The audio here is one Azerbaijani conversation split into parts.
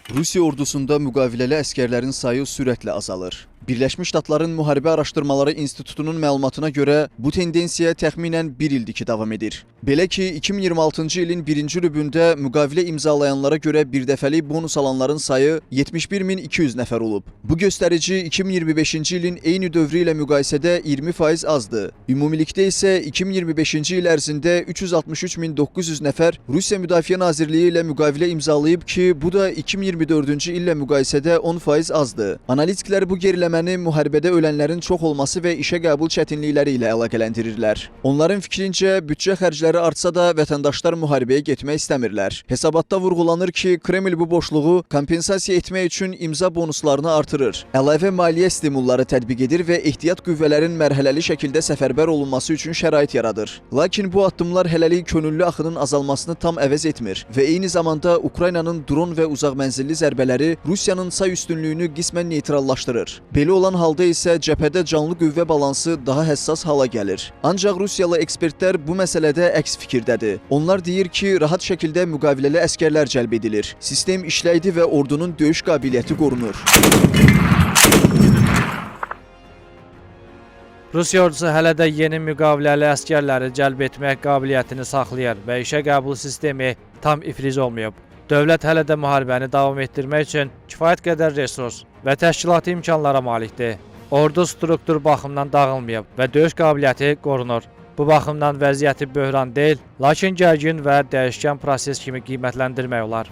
Rusiya ordusunda müqaviləli əskərlərin sayı sürətlə azalır. Birləşmiş Ştatların Müharibə Araşdırmaları İnstitutunun məlumatına görə bu tendensiya təxminən bir ildir ki, davam edir. Belə ki, 2026-cı ilin birinci rübündə müqavilə imzalayanlara görə birdəfəlik bonus alanların sayı 71.200 nəfər olub. Bu göstərici 2025-ci ilin eyni dövrü ilə müqayisədə 20% azdır. Ümumilikdə isə 2025-ci il ərzində 363.900 nəfər Rusiya Müdafiə Nazirliyi ilə müqavilə imzalayıb ki, bu da 2024-cü illə müqayisədə 10% azdır. Analitiklər bu geriləməni müharibədə ölənlərin çox olması və işə qəbul çətinlikləri ilə əlaqələndirirlər. Onların fikrincə, büdcə xərcləri artsa da vətəndaşlar müharibəyə getmək istəmirlər. Hesabatda vurğulanır ki, Kreml bu boşluğu kompensasiya etmək üçün imza bonuslarını artırır. Əlavə maliyyə stimulları tətbiq edir və ehtiyat qüvvələrin mərhələli şəkildə səfərbər olunması üçün şərait yaradır. Lakin bu addımlar hələlik könüllü axının azalmasını tam əvəz etmir və eyni zamanda Ukraynanın dron və uzaq mənzilli zərbələri Rusiyanın say üstünlüyünü qismən neytrallaşdırır. Belə olan halda isə cəbhədə canlı qüvvə balansı daha həssas hala gəlir. Ancaq Rusiyalı ekspertlər bu məsələdə əks fikirdədir. Onlar deyir ki, rahat şəkildə müqaviləli əskərlər cəlb edilir. Sistem işləydi və ordunun döyüş qabiliyyəti qorunur. Rusiya ordusu hələ də yeni müqaviləli əskərləri cəlb etmək qabiliyyətini saxlayır və işə qəbul sistemi tam iflic olmayıb. Dövlət hələ də müharibəni davam etdirmək üçün kifayət qədər resurs və təşkilati imkanlara malikdir. Ordu struktur baxımdan dağılmayıb və döyüş qabiliyyəti qorunur. Bu baxımdan vəziyyəti böhran deyil, lakin gərgin və dəyişkən proses kimi qiymətləndirmək olar.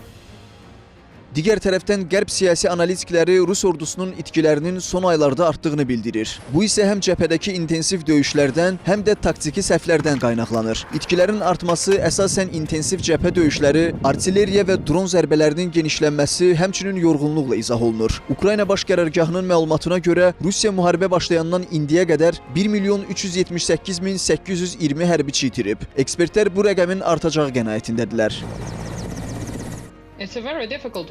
Digər tərəfdən Qərb siyasi analitikləri Rus ordusunun itkilərinin son aylarda artdığını bildirir. Bu isə həm cəbhədəki intensiv döyüşlərdən, həm də taktiki səhvlərdən qaynaqlanır. İtkilərin artması əsasən intensiv cəbhə döyüşləri, artilleriya və dron zərbələrinin genişlənməsi, həmçinin yorğunluqla izah olunur. Ukrayna Baş Qərargahının məlumatına görə Rusiya müharibə başlayandan indiyə qədər 1.378.820 hərbiçi itirib. Ekspertlər bu rəqəmin artacağı qənaətindədirlər.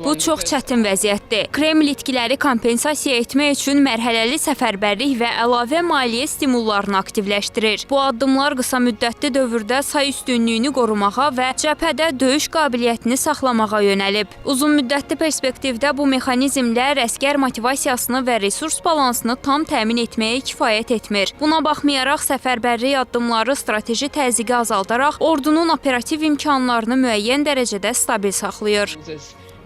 Bu çox çətin vəziyyətdir. Kreml itkiləri kompensasiya etmək üçün mərhələli səfərbərlik və əlavə maliyyə stimullarını aktivləşdirir. Bu addımlar qısa müddətli dövrdə say üstünlüyünü qorumağa və cəbhədə döyüş qabiliyyətini saxlamağa yönəlib. Uzun müddətli perspektivdə bu mexanizmlər əskər motivasiyasını və resurs balansını tam təmin etməyə kifayət etmir. Buna baxmayaraq səfərbərlik addımları strateji təzyiqi azaldaraq ordunun operativ imkanlarını müəyyən dərəcədə stabil saxlayır.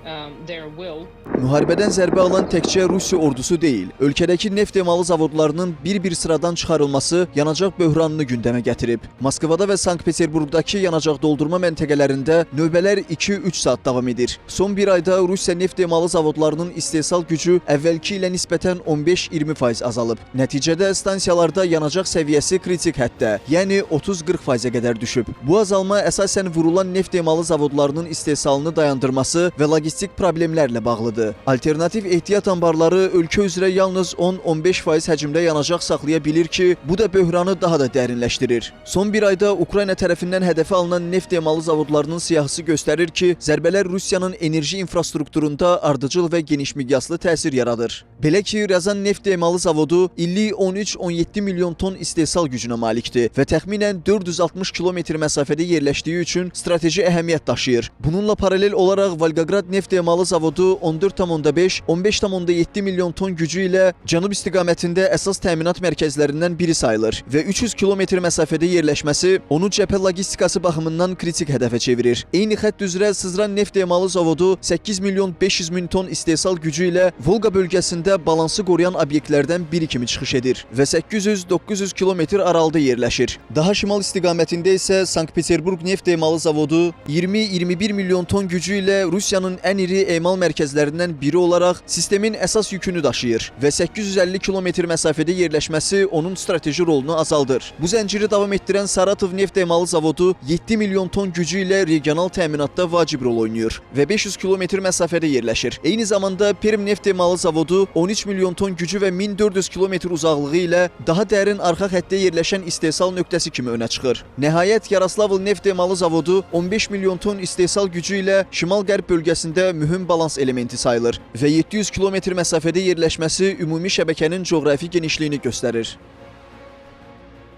Müharibədən zərbə alan təkcə Rusiya ordusu deyil, ölkədəki neft emalı zavodlarının bir-bir sıradan çıxarılması yanacaq böhranını gündəmə gətirib. Moskvada və Sankt-Peterburqdakı yanacaq doldurma məntəqələrində növbələr 2-3 saat davam edir. Son bir ayda Rusiya neft emalı zavodlarının istehsal gücü əvvəlki ilə nisbətən 15-20% azalıb. Nəticədə stansiyalarda yanacaq səviyyəsi kritik həddə, yəni 30-40%-ə qədər düşüb. Bu azalma əsasən vurulan neft emalı zavodlarının istehsalını dayandırması və logistik problemlərlə bağlıdır. Alternativ ehtiyat anbarları ölkə üzrə yalnız 10-15% həcmdə yanacaq saxlaya bilir ki, bu da böhranı daha da dərinləşdirir. Son bir ayda Ukrayna tərəfindən hədəfə alınan neft emalı zavodlarının siyahısı göstərir ki, zərbələr Rusiyanın enerji infrastrukturunda ardıcıl və geniş miqyaslı təsir yaradır. Belə ki, Ryazan neft emalı zavodu illik 13-17 milyon ton istehsal gücünə malikdir və təxminən 460 kilometr məsafədə yerləşdiyi üçün strateji əhəmiyyət daşıyır. Bununla paralel olaraq Volqograd neft emalı zavodu 14,5-15,7 milyon ton gücü ilə cənub istiqamətində əsas təminat mərkəzlərindən biri sayılır və 300 kilometr məsafədə yerləşməsi onu cəbhə logistikası baxımından kritik hədəfə çevirir. Eyni xətt üzrə Sızran neft emalı zavodu 8.500.000 ton istehsal gücü ilə Volqa bölgəsində balansı qoruyan obyektlərdən biri kimi çıxış edir və 800-900 kilometr aralıda yerləşir. Daha şimal istiqamətində isə Sankt-Peterburq neft emalı zavodu 20-21 milyon ton gücü ilə Rusiyanın ən iri emal mərkəzlərindən biri olaraq sistemin əsas yükünü daşıyır və 850 kilometr məsafədə yerləşməsi onun strateji rolunu azaldır. Bu zənciri davam etdirən Saratov neft emalı zavodu 7 milyon ton gücü ilə regional təminatda vacib rol oynayır və 500 kilometr məsafədə yerləşir. Eyni zamanda Perm neft emalı zavodu 13 milyon ton gücü və 1400 kilometr uzaqlığı ilə daha dərin arxa xəttdə yerləşən istehsal nöqtəsi kimi önə çıxır. Nəhayət Yaroslavl neft emalı zavodu 15 milyon ton istehsal gücü ilə şimal-qərb bölgəsində mühüm balans elementi sayılır və 700 kilometr məsafədə yerləşməsi ümumi şəbəkənin coğrafi genişliyini göstərir.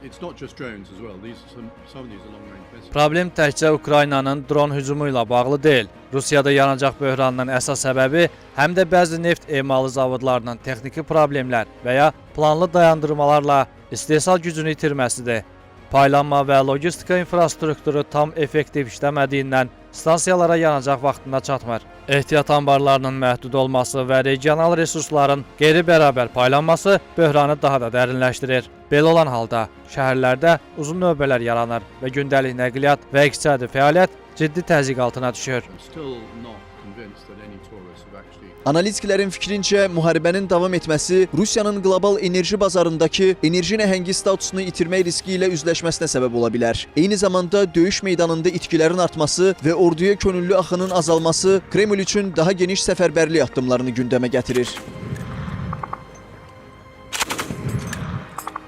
It's not just drones as well. Some of these are long-range missiles. Problem təkcə Ukraynanın dron hücumu ilə bağlı deyil. Rusiyada yanacaq böhranının əsas səbəbi həm də bəzi neft emalı zavodlarının texniki problemlər və ya planlı dayandırmalarla istehsal gücünü itirməsidir. Paylanma və logistika infrastrukturu tam effektiv işləmədiyindən stansiyalara yanacaq vaxtında çatmır. Ehtiyat anbarlarının məhdud olması və regional resursların qeyri-bərabər paylanması böhranı daha da dərinləşdirir. Belə olan halda şəhərlərdə uzun növbələr yaranır və gündəlik nəqliyyat və iqtisadi fəaliyyət ciddi təzyiq altına düşür. I'm still not convinced that any tourists have actually. Analitiklərin fikrincə, müharibənin davam etməsi Rusiyanın qlobal enerji bazarındakı enerji nəhəngi statusunu itirmək riski ilə üzləşməsinə səbəb ola bilər. Eyni zamanda döyüş meydanında itkilərin artması və orduya könüllü axının azalması Kreml üçün daha geniş səfərbərlik addımlarını gündəmə gətirir.